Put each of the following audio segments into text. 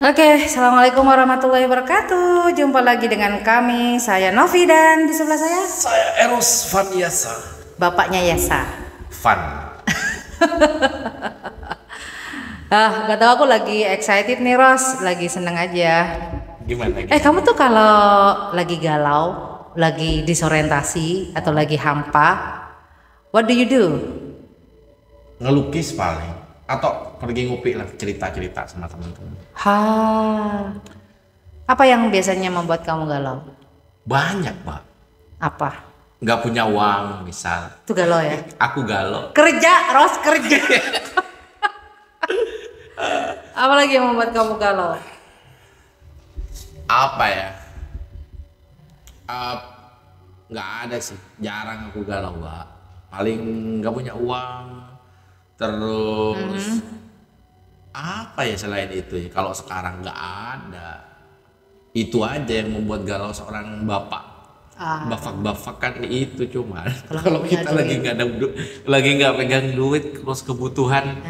Oke, assalamualaikum warahmatullahi wabarakatuh. Jumpa lagi dengan kami, saya Novi dan di sebelah Saya Eros Van Yasa. bapaknya Yasa. Van. Gak tau, aku lagi excited nih Ros, lagi seneng aja. Gimana? Kamu tuh kalau lagi galau, lagi disorientasi atau lagi hampa, what do you do? Ngelukis paling. Atau pergi ngopi lah, cerita-cerita sama teman-teman. Apa yang biasanya membuat kamu galau? Banyak, Pak. Apa? Nggak punya uang, misal. Itu galau ya? Aku galau. Kerja, Ros, kerja. Apa lagi yang membuat kamu galau? Apa ya? Nggak ada sih. Jarang aku galau, Pak. Paling nggak punya uang. Terus apa ya selain itu ya? Kalau sekarang nggak ada, itu aja yang membuat galau seorang bapak. Bafak-bafak kan itu cuma kalau kita lagi nggak ada lagi nggak pegang duit, terus kebutuhan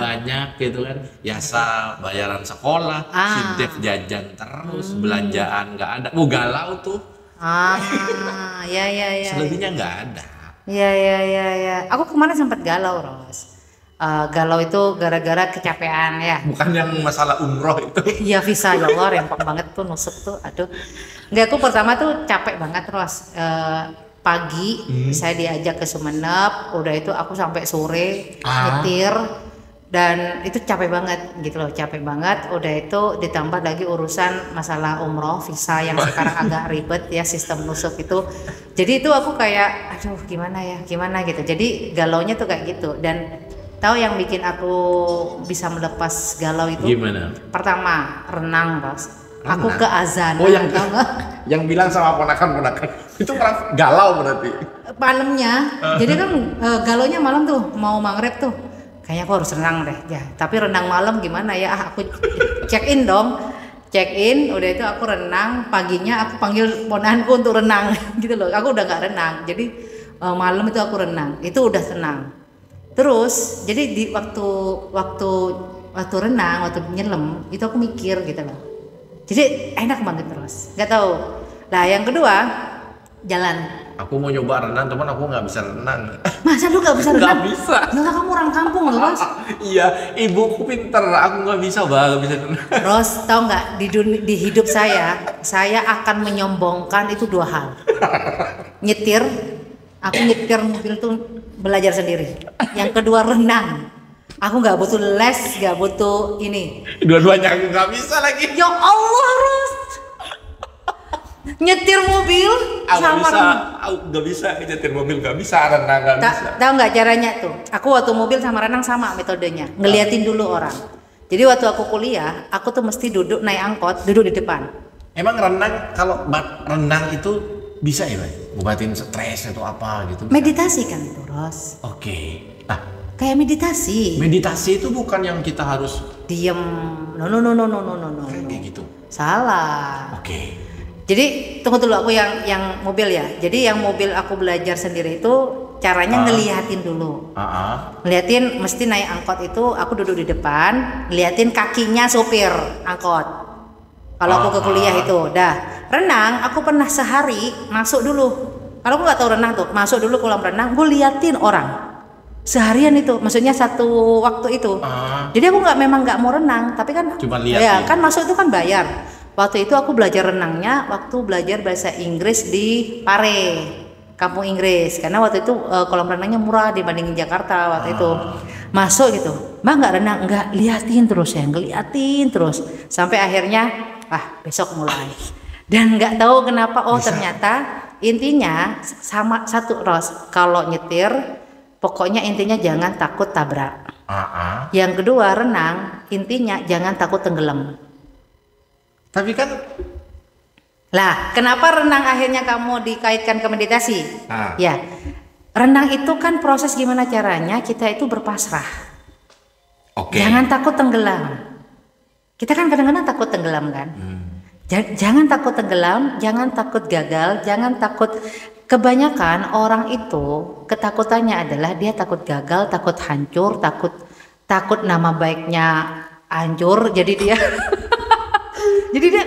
banyak gitu kan, biasa bayaran sekolah, sidef jajan terus, belanjaan nggak ada, galau tuh. Ya. Selebihnya nggak ada. Ya. Aku kemarin sempat galau, Ros. Galau itu gara-gara kecapean ya. Bukan yang masalah umroh itu. Iya, visa, ya Allah, rempong banget tuh, nusuk tuh, aduh. Enggak, aku pertama tuh capek banget, Ros. Pagi saya diajak ke Sumenep, udah itu aku sampai sore nyetir, dan itu capek banget gitu loh, capek banget. Udah itu ditambah lagi urusan masalah umroh, visa yang sekarang agak ribet ya, sistem nusuk itu. Jadi itu aku kayak aduh gimana gitu. Jadi galaunya tuh kayak gitu. Dan tahu yang bikin aku bisa melepas galau itu? Gimana? Pertama, renang, Ros. Aku Renang? ke azan. Oh, yang bilang sama ponakan-ponakan itu galau berarti. Malamnya, jadi kan galaunya malam tuh, mau maghrib tuh. Kayaknya aku harus renang deh, ya. Tapi renang malam gimana ya? Aku check in dong. Check in, udah itu aku renang. Paginya aku panggil ponakanku untuk renang, gitu loh. Aku udah nggak renang, jadi malam itu aku renang. Itu udah tenang. Terus, jadi di waktu renang, waktu nyelam, itu aku mikir gitu loh. Jadi enak banget terus, nggak tahu. Nah, yang kedua, jalan. Aku mau nyoba renang, teman aku nggak bisa renang. Masa lu nggak bisa renang? Nggak bisa. Nggak, kamu orang kampung loh, Ros. Iya, ibuku pinter, aku nggak bisa, nggak bisa renang. Ros, tau nggak, di hidup saya akan menyombongkan itu dua hal. Nyetir, aku nyetir mobil tuh belajar sendiri. Yang kedua renang. Aku nggak butuh les, nggak butuh ini. Dua-duanya aku nggak bisa lagi. Ya Allah, Ros. Nyetir mobil sama renang. Aku nggak bisa nyetir mobil, nggak bisa renang, nggak bisa. Tahu nggak caranya tuh? Aku waktu mobil sama renang sama metodenya. Ngeliatin dulu orang. Jadi waktu aku kuliah, aku tuh mesti duduk naik angkot, duduk di depan. Emang kalau renang itu bisa ya, Pak? Ngobatin stres atau apa gitu? Bisa? Meditasi kan itu, Ros. Oke. Nah, Kayak meditasi. meditasi itu bukan yang kita harus Diem. No. kayak gitu. Salah. Oke. Jadi tunggu dulu, aku yang mobil ya. Jadi yang mobil aku belajar sendiri itu caranya ngeliatin dulu. Ngeliatin, mesti naik angkot itu aku duduk di depan, ngeliatin kakinya sopir angkot. Kalau aku ke kuliah itu, renang aku pernah sehari masuk dulu. Kalau aku nggak tahu renang tuh, masuk dulu kolam renang, gue liatin orang. Seharian itu, maksudnya satu waktu itu. Jadi aku memang nggak mau renang, tapi kan cuma lihat ya kan masuk itu kan bayar. Waktu itu aku belajar renangnya waktu belajar bahasa Inggris di Pare, kampung Inggris. Karena waktu itu kolam renangnya murah dibandingin Jakarta waktu itu. Masuk gitu, Mbak nggak renang, nggak, liatin terus ya, ngeliatin terus. Sampai akhirnya, besok mulai. Dan nggak tahu kenapa, ternyata intinya sama satu, Ros. Kalau nyetir, pokoknya intinya jangan takut tabrak. Yang kedua, renang, intinya jangan takut tenggelam. Tapi kan, lah, kenapa renang akhirnya kamu dikaitkan ke meditasi? Ya, renang itu kan proses gimana caranya kita itu berpasrah. Jangan takut tenggelam. Kita kan kadang-kadang takut tenggelam kan. Jangan takut tenggelam, jangan takut gagal, jangan takut. Kebanyakan orang itu ketakutannya adalah dia takut gagal, takut hancur, takut nama baiknya hancur, jadi dia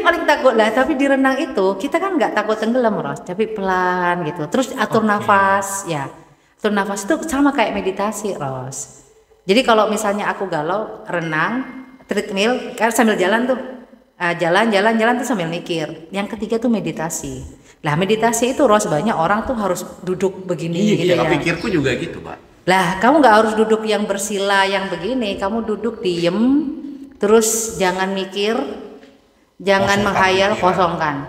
paling takut lah. Tapi di renang itu kita kan nggak takut tenggelam, Ros, tapi pelan gitu. Terus atur nafas, ya. Atur nafas itu sama kayak meditasi, Ros. Jadi kalau misalnya aku galau, renang, treadmill, kan sambil jalan tuh, jalan tuh sambil mikir. Yang ketiga tuh meditasi. Lah meditasi itu, Ros, banyak orang tuh harus duduk begini gitu ya. Iya, pikirku juga gitu, Pak. Lah kamu nggak harus duduk yang bersila yang begini, kamu duduk diem, terus jangan mikir, jangan menghayal, kosongkan.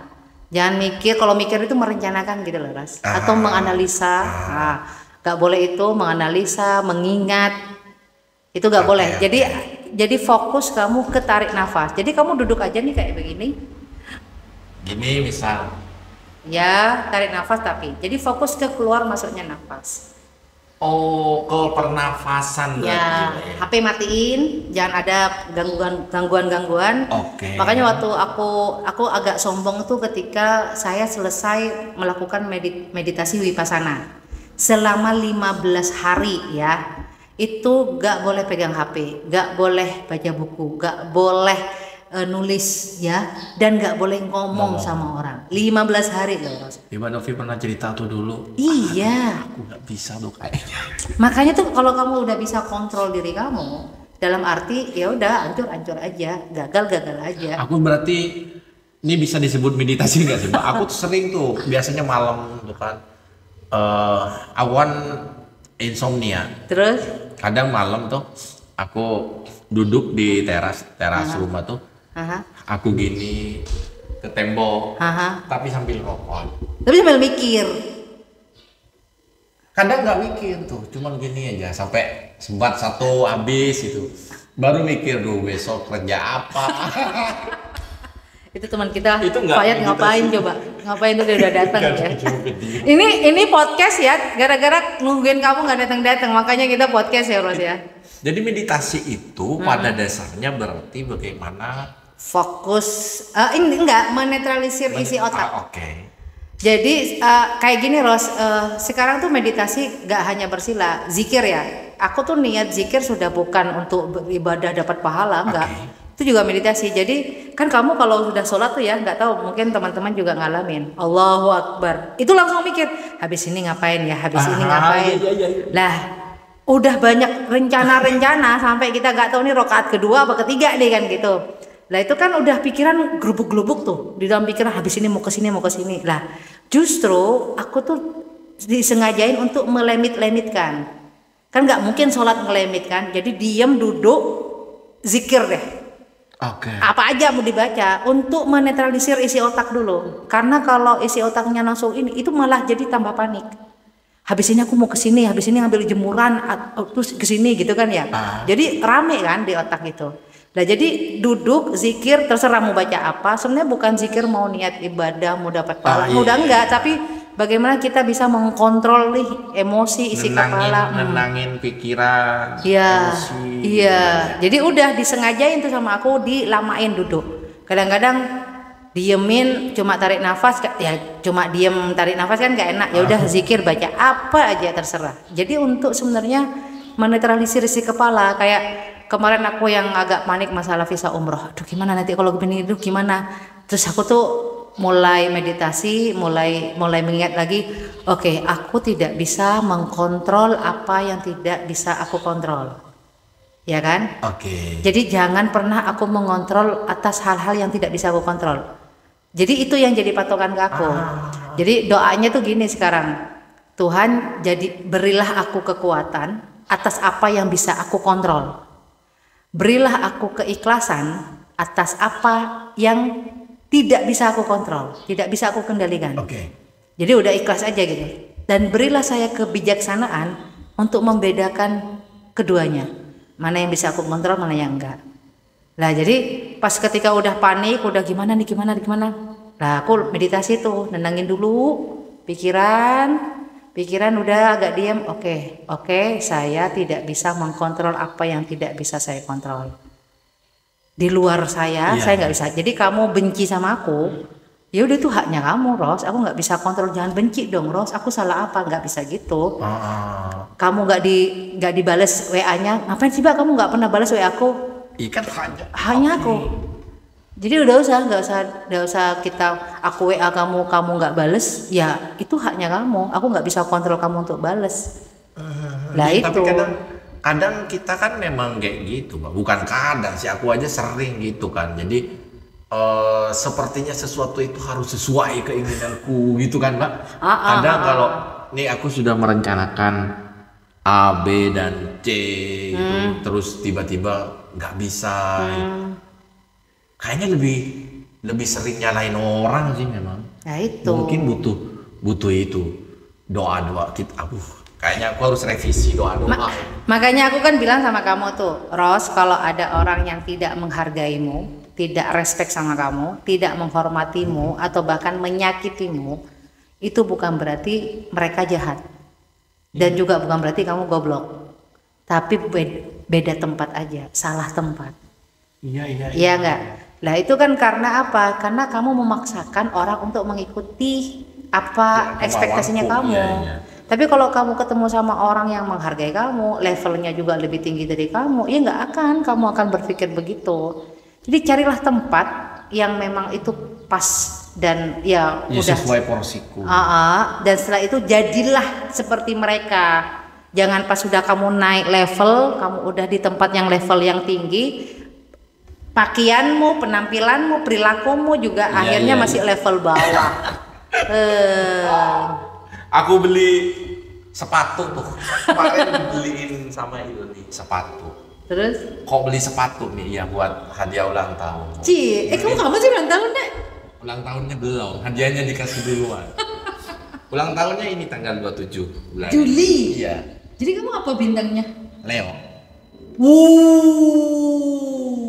Jangan mikir, kalau mikir itu merencanakan gitu loh, Ras. Atau menganalisa. Nah, nggak boleh itu menganalisa, mengingat. Itu nggak boleh. Jadi fokus kamu ke tarik nafas. Jadi kamu duduk aja nih kayak begini. Gini misal. Ya, tarik nafas tapi. Jadi fokus ke keluar masuknya nafas. Oh, ke pernafasan Ya, berarti. HP matiin, jangan ada gangguan-gangguan. Oke. Makanya waktu aku agak sombong tuh ketika saya selesai melakukan meditasi Vipassana selama 15 hari ya. Itu gak boleh pegang HP, gak boleh baca buku, gak boleh nulis ya, dan gak boleh ngomong sama orang. 15 hari loh, Ros. Mbak Novi pernah cerita tuh dulu. Iya. Aku nggak bisa tuh kayaknya. Makanya tuh kalau kamu udah bisa kontrol diri kamu, dalam arti ya udah ancur aja, gagal aja. Aku berarti ini bisa disebut meditasi nggak sih, Mbak? Aku tuh sering tuh biasanya malam tuh kan. Aku kan insomnia. Terus Kadang malam tuh aku duduk di teras rumah tuh. Aku gini ke tembok, tapi sambil rokok. tapi sambil mikir. Kadang nggak mikir tuh, cuman gini aja sampai sebat satu habis itu. Baru mikir dulu besok kerja apa. Itu teman kita, Itu nggak Fayat ngapain meditasi. coba? Ngapain tuh dia udah datang ya? Jemput dia. Ini podcast ya, gara-gara nungguin kamu nggak datang, makanya kita podcast ya, Ros ya. Jadi meditasi itu pada dasarnya berarti bagaimana Fokus, ini enggak menetralisir isi otak. Oke. Jadi kayak gini, Ros, sekarang tuh meditasi gak hanya bersila, zikir ya. Aku tuh niat zikir sudah bukan untuk beribadah dapat pahala, enggak. Itu juga meditasi. Jadi kan kamu kalau sudah sholat tuh ya, nggak tahu, mungkin teman-teman juga ngalamin. Allahu Akbar. Itu langsung mikir, habis ini ngapain ya, habis ini ngapain. Iya. Lah, udah banyak rencana-rencana sampai kita nggak tahu nih rokaat kedua apa ketiga nih kan gitu. Lah itu kan udah pikiran gelubuk-gelubuk tuh di dalam pikiran, habis ini mau ke sini. Lah, justru aku tuh disengajain untuk melemit-lemitkan. Kan nggak mungkin sholat ngelemit kan. Jadi diam, duduk, zikir deh. Oke. Apa aja mau dibaca untuk menetralisir isi otak dulu. Karena kalau isi otaknya langsung ini, itu malah jadi tambah panik. Habis ini aku mau ke sini, habis ini ngambil jemuran, terus ke sini gitu kan ya. Jadi rame kan di otak itu. Nah jadi duduk zikir, terserah mau baca apa. Sebenarnya bukan zikir mau niat ibadah, mau dapat pahala, udah enggak. Tapi bagaimana kita bisa mengkontrol nih emosi isi kepala, nenangin pikiran, iya, emosi. iya. Jadi udah disengajain tuh sama aku, dilamain duduk. Kadang-kadang diemin, cuma tarik nafas, ya cuma diem tarik nafas kan gak enak. Ya udah zikir, baca apa aja terserah. Jadi untuk sebenarnya menetralisir isi kepala. Kayak kemarin aku yang agak panik masalah visa umroh. Aduh gimana nanti kalau begini, aduh gimana. Terus aku tuh mulai meditasi, mulai mengingat lagi, oke, aku tidak bisa mengkontrol apa yang tidak bisa aku kontrol. Ya kan? Oke. Jadi jangan pernah aku mengontrol atas hal-hal yang tidak bisa aku kontrol. Jadi itu yang jadi patokan ke aku. Jadi doanya tuh gini sekarang. Tuhan, jadi berilah aku kekuatan atas apa yang bisa aku kontrol. Berilah aku keikhlasan atas apa yang tidak bisa aku kontrol, tidak bisa aku kendalikan. Oke. Jadi udah ikhlas aja gitu. Dan berilah saya kebijaksanaan untuk membedakan keduanya. Mana yang bisa aku kontrol, mana yang enggak. Lah jadi pas ketika udah panik, udah gimana. Lah aku meditasi tuh, nenangin dulu pikiran udah agak diam. Oke, saya tidak bisa mengkontrol apa yang tidak bisa saya kontrol. Di luar saya nggak bisa. Jadi kamu benci sama aku, ya udah itu haknya kamu, Ros. Aku nggak bisa kontrol, jangan benci dong, Ros. Aku salah apa? Nggak bisa gitu. Kamu nggak dibales WA-nya, ngapain sih Mbak kamu nggak pernah balas WA aku? Ikan Hanya aku. Jadi nggak usah kita aku WA kamu nggak bales, ya itu haknya kamu. Aku nggak bisa kontrol kamu untuk bales. Lah itu. Tapi kadang kita kan memang kayak gitu, Mbak. Bukan kadang sih, aku aja sering gitu kan. Jadi sepertinya sesuatu itu harus sesuai keinginanku gitu kan, Mbak. Kadang kalau nih aku sudah merencanakan A, B dan C gitu, terus tiba-tiba nggak bisa. Kayaknya lebih sering nyalain orang sih memang. Nah itu. Mungkin butuh itu doa kita. Kayaknya aku harus revisi doa. Makanya aku kan bilang sama kamu tuh, Ros, kalau ada orang yang tidak menghargaimu, tidak respect sama kamu, tidak menghormatimu atau bahkan menyakitimu, itu bukan berarti mereka jahat. Dan juga bukan berarti kamu goblok. Tapi beda tempat aja, salah tempat. Iya enggak? Lah itu kan karena apa? Karena kamu memaksakan orang untuk mengikuti apa ekspektasinya kamu. Iya. Tapi kalau kamu ketemu sama orang yang menghargai kamu, levelnya juga lebih tinggi dari kamu, ya nggak akan kamu akan berpikir begitu. Jadi carilah tempat yang memang itu pas dan ya udah sesuai porsiku. Dan setelah itu jadilah seperti mereka. Jangan pas sudah kamu naik level, kamu udah di tempat yang level yang tinggi, pakaianmu, penampilanmu, perilakumu juga akhirnya masih level bawah. Aku beli sepatu tuh. Kemarin beliin sama Ilmi sepatu. Terus? Kok beli sepatu nih ya buat hadiah ulang tahun. Kamu kapan sih ulang tahun, Dek? Ulang tahunnya belum, hadiahnya dikasih duluan. Ulang tahunnya ini tanggal 27 bulan Juli. Iya. Jadi kamu apa bintangnya? Leo.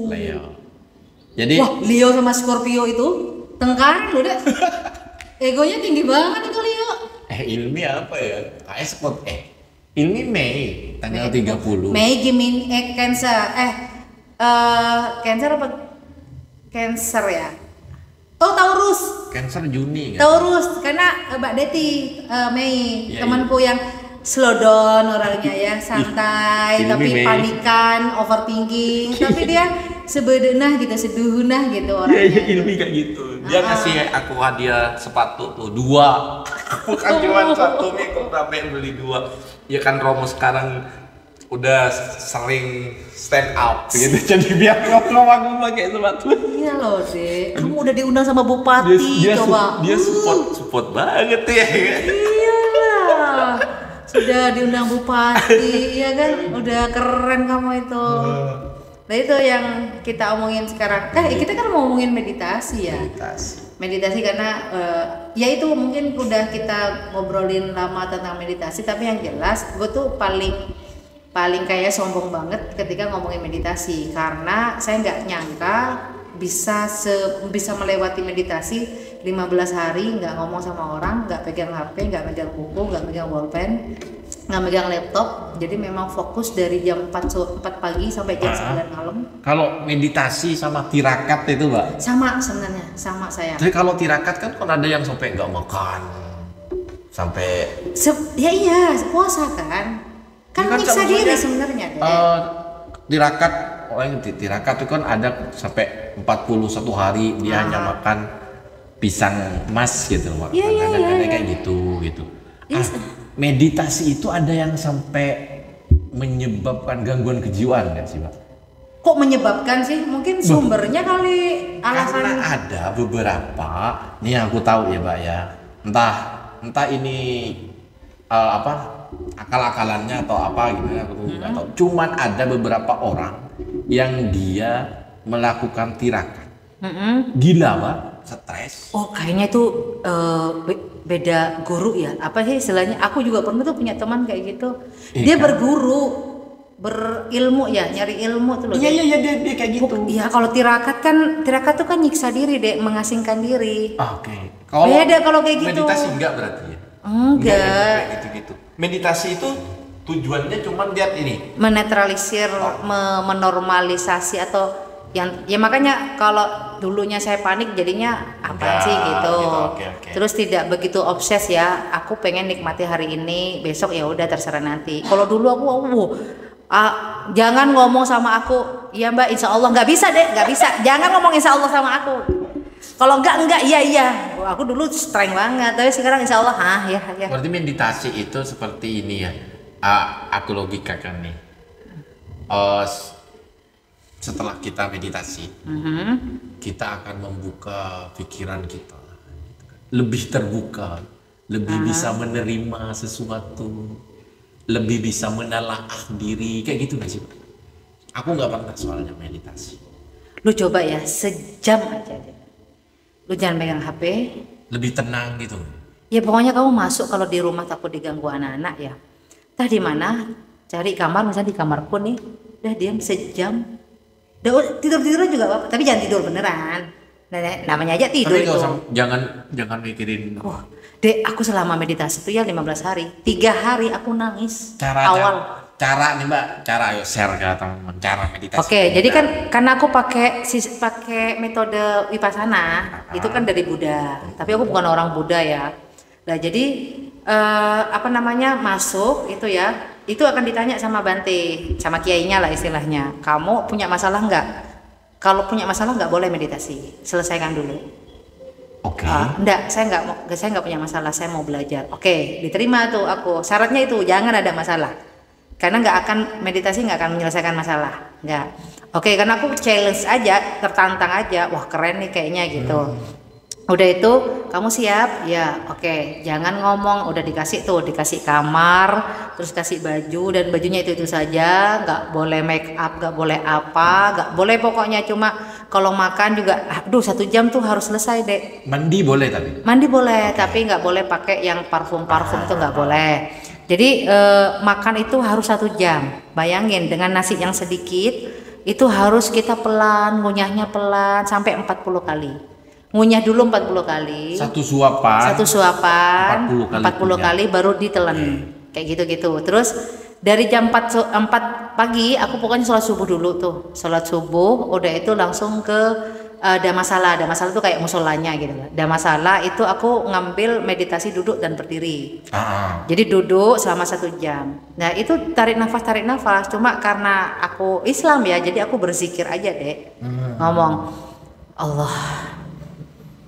Leo. Jadi wah, Leo sama Scorpio itu tengkar loh, Dek. Egonya tinggi banget itu Leo. Ilmi apa ya? Kayak spot Ilmi Mei tanggal 30. Mei Gemini Cancer. Cancer apa? Cancer ya? Oh, Taurus. Cancer Juni kan? Taurus, karena Mbak Deti Mei, temanku yang slow down orangnya ya, santai, tapi panikan, overthinking, tapi dia sebenarnya gitu, seduhunah gitu orangnya. Iya, Ilmi kayak gitu. Dia ngasih aku hadiah sepatu tuh 2. Bukan cuma 1 nih, kok sampai beli 2. Ya kan Romo sekarang udah sering stand up gitu, jadi biar ngomong aku pakai sepatu. Iya loh, Dek. Kamu udah diundang sama Bupati, coba. Dia support banget ya. Iyalah. Sudah diundang Bupati, ya kan? Udah keren kamu itu. Nah itu yang kita omongin sekarang. Kita kan mau ngomongin meditasi ya. Meditasi karena ya itu mungkin udah kita ngobrolin lama tentang meditasi, tapi yang jelas gue tuh paling kayak sombong banget ketika ngomongin meditasi, karena saya nggak nyangka bisa melewati meditasi 15 hari nggak ngomong sama orang, nggak pegang HP, nggak pegang buku, nggak pegang bolpen, nggak pegang laptop. Jadi memang fokus dari jam 4 pagi sampai jam 9 malam. Kalau meditasi sama tirakat itu, Mbak? Sama sebenarnya, sama saya. Jadi kalau tirakat kan ada yang sampai nggak makan, sampai iya puasa kan nyiksa diri sebenarnya. Tirakat, orang tirakat itu kan ada sampai 41 hari dia hanya makan pisang emas gitu loh. Kadang-kadang kayak gitu. Yes. Meditasi itu ada yang sampai menyebabkan gangguan kejiwaan kan sih, Pak? Kok menyebabkan sih? Mungkin sumbernya kali alasan. Karena ada beberapa, nih aku tahu ya, Mbak ya. Entah ini akal-akalannya atau apa gimana aku nggak tahu. Cuman ada beberapa orang yang dia melakukan tirakat. Gila, Pak, stres. Oh, kayaknya itu beda guru ya. Apa sih istilahnya? Aku juga pernah tuh punya teman kayak gitu. Dia kan berguru, berilmu ya, nyari ilmu tuh loh. Iya, dia kayak gitu. Iya, kalau tirakat tuh kan nyiksa diri, Dek, mengasingkan diri. Oke. Kalau beda kalau kayak gitu. Meditasi enggak berarti ya? Enggak. Gitu. Meditasi itu tujuannya cuma lihat ini, menetralisir, menormalisasi atau yang ya makanya kalau dulunya saya panik jadinya apa sih gitu. Okay. Terus tidak begitu obses ya. Aku pengen nikmati hari ini, besok ya udah terserah nanti. Kalau dulu aku Jangan ngomong sama aku, iya mbak, insya Allah. Nggak bisa deh, nggak bisa. Jangan ngomong insya Allah sama aku. Kalau enggak, iya. Wah, aku dulu streng banget, tapi sekarang insya Allah, ya. Berarti meditasi itu seperti ini ya. Aku logikakan nih. Setelah kita meditasi, kita akan membuka pikiran kita, lebih terbuka, lebih bisa menerima sesuatu, lebih bisa menelaah diri, kayak gitu nggak sih? Aku nggak pernah soalnya meditasi. Lu coba ya, sejam aja deh. Lu jangan pegang HP. Lebih tenang gitu. Ya pokoknya kamu masuk, kalau di rumah takut diganggu anak-anak ya. Entah di mana, cari kamar, misalnya di kamarku nih, udah diam sejam. Tidur juga apa, tapi jangan tidur beneran. Namanya aja tidur. Tapi jangan mikirin. Dek, aku selama meditasi itu ya 15 hari. 3 hari aku nangis. Cara nih mbak, ayo share ke teman-teman cara meditasi. Oke, jadi kan karena aku pakai metode Vipassana, itu kan dari Buddha. Tapi aku bukan orang Buddha ya. Nah jadi masuk itu ya, itu akan ditanya sama Bante, sama kiainya lah istilahnya. Kamu punya masalah nggak? Kalau punya masalah nggak boleh meditasi, selesaikan dulu. Oke. Enggak, saya nggak punya masalah, saya mau belajar. Oke, diterima tuh aku. Syaratnya itu jangan ada masalah. Karena meditasi nggak akan menyelesaikan masalah. Nggak. Oke, karena aku challenge aja, tertantang aja. Wah keren nih kayaknya gitu. Udah itu kamu siap? Ya, oke. Jangan ngomong, udah dikasih kamar, terus kasih baju, dan bajunya itu saja. Nggak boleh make up, nggak boleh apa, nggak boleh pokoknya. Cuma kalau makan juga, 1 jam tuh harus selesai deh. Mandi boleh tapi? Mandi boleh, tapi nggak boleh pakai yang parfum tuh nggak boleh. Jadi makan itu harus 1 jam. Bayangin dengan nasi yang sedikit, itu harus kita pelan, ngunyahnya pelan sampai 40 kali. Ngunyah dulu 40 kali. Satu suapan 40 kali baru ditelan. Kayak gitu-gitu. Terus dari jam 4 pagi aku pokoknya sholat subuh dulu tuh. Sholat subuh udah itu langsung ke Dhammasala itu kayak musolanya gitu. Dhammasala itu aku ngambil meditasi duduk dan berdiri. Jadi duduk selama 1 jam. Nah itu tarik nafas. Cuma karena aku Islam ya, jadi aku berzikir aja deh. Ngomong Allah.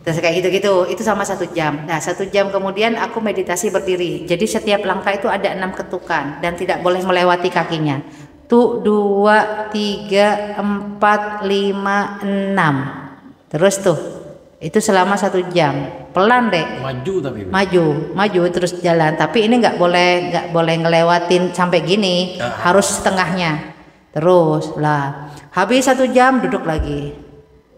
Terus kayak gitu-gitu, itu sama 1 jam. Nah 1 jam kemudian aku meditasi berdiri. Jadi setiap langkah itu ada 6 ketukan dan tidak boleh melewati kakinya. 1, 2, 3, 4, 5, 6. Terus tuh, itu selama 1 jam. Pelan deh. Maju terus jalan. Tapi ini nggak boleh ngelewatin sampai gini. Harus setengahnya. Terus lah. Habis 1 jam duduk lagi.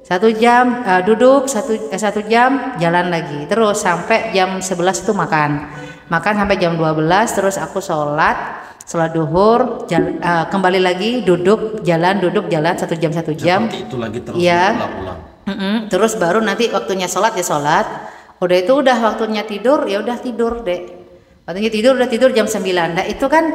1 jam duduk, 1 jam jalan lagi. Terus sampai jam 11 itu makan sampai jam 12. Terus aku sholat duhur, kembali lagi duduk jalan 1 jam. Seperti itu lagi terus ulang-ulang. Terus baru nanti waktunya sholat ya sholat. Udah waktunya tidur ya udah tidur deh. Waktunya tidur jam 9. Nah itu kan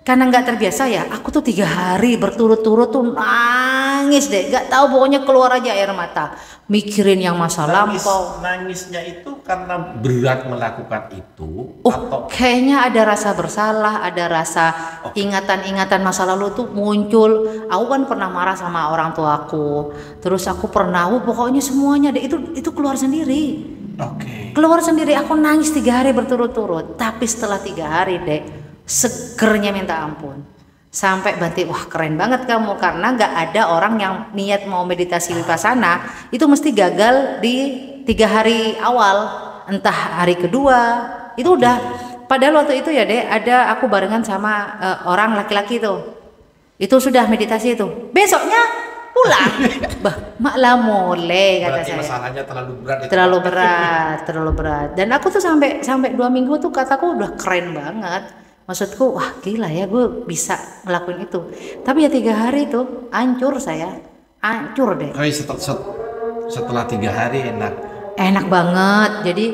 karena nggak terbiasa ya, aku tuh 3 hari berturut-turut tuh nangis deh, nggak tahu pokoknya keluar aja air mata, mikirin yang masa lampau. Nangisnya itu karena berat melakukan itu, atau kayaknya ada rasa bersalah, ada rasa ingatan-ingatan masa lalu tuh muncul. Aku kan pernah marah sama orang tuaku, terus aku pernah, pokoknya semuanya deh itu keluar sendiri. Keluar sendiri, aku nangis 3 hari berturut-turut, tapi setelah 3 hari deh. Segernya minta ampun. Sampai Bante, wah keren banget kamu, karena nggak ada orang yang niat mau meditasi Vipassana itu mesti gagal di 3 hari awal, entah hari kedua itu udah. Padahal waktu itu ya deh, ada aku barengan sama orang laki-laki itu sudah meditasi itu, besoknya pulang. Malah mulai kata saya. Masalahnya terlalu berat. Dan aku tuh sampai 2 minggu tuh kataku udah keren banget. Maksudku, wah gila ya gue bisa ngelakuin itu. Tapi ya 3 hari itu hancur deh. Setelah 3 hari enak banget. Jadi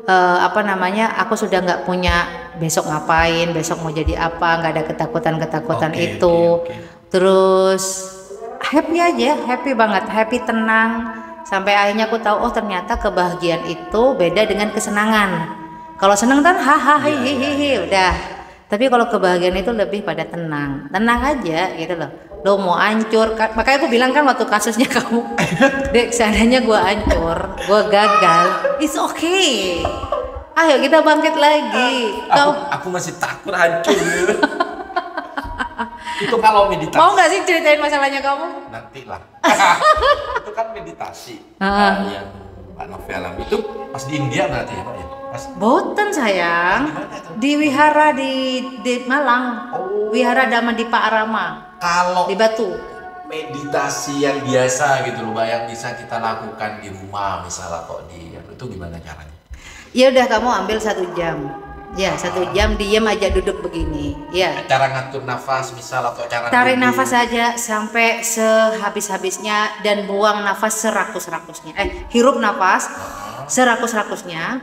aku sudah nggak punya besok ngapain, besok mau jadi apa, nggak ada ketakutan itu. Terus happy banget, happy, tenang. Sampai akhirnya aku tahu, ternyata kebahagiaan itu beda dengan kesenangan. Kalau senang kan hahaha, udah. Tapi kalau kebahagiaan itu lebih pada tenang aja gitu loh. Lo mau hancur, makanya aku bilang kan waktu kasusnya kamu, Dek, seandainya gue hancur, gue gagal, it's okay. Ayo kita bangkit lagi. Aku masih takut hancur. Itu kalau meditasi. Mau nggak sih ceritain masalahnya kamu? Nanti lah. Itu kan meditasi yang Mbak Novi alami itu pas di India berarti ya Pak ya? Pas Boten sayang, di wihara di Malang, wihara Dhamma Dipa Arama. Kalau di Batu. Meditasi yang biasa gitu loh, Mbak, yang bisa kita lakukan di rumah misalnya kok itu gimana caranya? Ya udah kamu ambil 1 jam. Ya 1 jam diam aja duduk begini. Ya. Cara ngatur nafas misal atau cara tarik duduk. nafas saja sampai sehabis-habisnya dan buang nafas serakus-rakusnya. Hirup nafas serakus-rakusnya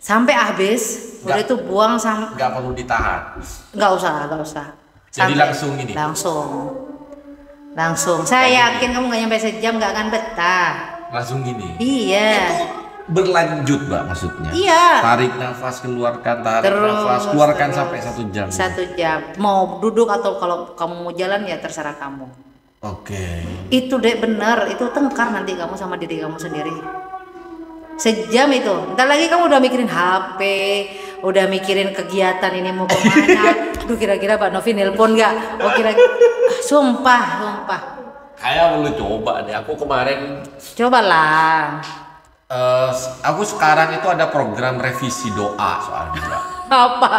sampai habis. Udah itu buang nggak perlu ditahan. Nggak usah. Jadi langsung ini. Langsung. Saya yakin kamu nggak nyampe sejam nggak akan betah. Langsung gini. Iya. Itu berlanjut Mbak maksudnya. Iya. Tarik nafas keluarkan, nafas keluarkan sampai 1 jam. 1 jam. Mau duduk atau kalau kamu mau jalan ya terserah kamu. Oke. Itu deh bener, itu tengkar nanti kamu sama diri kamu sendiri. Sejam itu. Ntar lagi kamu udah mikirin HP, udah mikirin kegiatan ini mau kemana. Duh kira-kira Mbak Novi nelpon nggak? Oh kira-kira. Sumpah. Kayak perlu coba deh. Aku kemarin. Cobalah. Aku sekarang itu ada program revisi doa soalnya Mbak. Apa?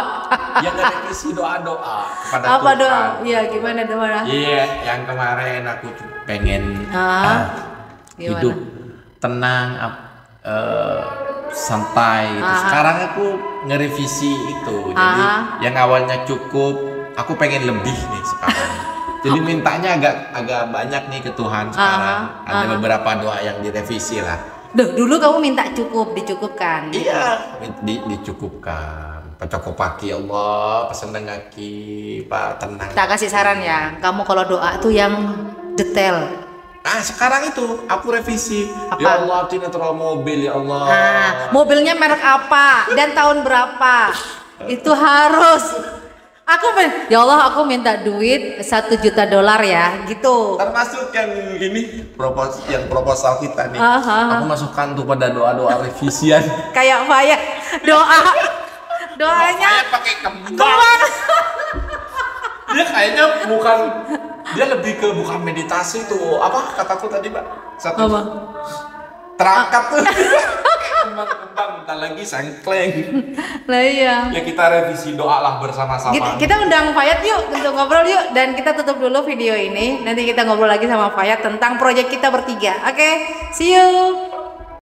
Yang revisi doa kepada apa Tuhan. doa? Iya gimana doa? Iya, yang kemarin aku tuh pengen hidup tenang, santai gitu. Sekarang aku ngerevisi itu. Jadi yang awalnya cukup, aku pengen lebih nih sekarang. Jadi mintanya agak banyak nih ke Tuhan sekarang. Ada beberapa doa yang direvisi lah. Dulu kamu minta dicukupkan. Iya, dicukupkan. Pacokopaki Allah, pasenengaki, Pak tenang. Tak kasih saran ya, kamu kalau doa tuh yang detail. Sekarang itu aku revisi. Apa? Ya Allah, tinetral mobil ya Allah. Mobilnya merek apa dan tahun berapa? Itu harus. Ya Allah, aku minta duit $1 juta ya, gitu. Termasuk yang ini proposal kita nih. Aku masukkan tuh pada doa-doa revisian. Kayak Fayat doanya pakai kembang. Dia kayaknya dia lebih ke bukan meditasi tuh. Apa kataku tadi, Mbak? Apa? Terangkat tuh. Kembang bentar lagi sengkleng. Lah iya. Ya kita revisi doa lah bersama-sama. Kita undang Fayat yuk untuk ngobrol yuk, dan kita tutup dulu video ini. Nanti kita ngobrol lagi sama Fayat tentang proyek kita bertiga. Oke, see you.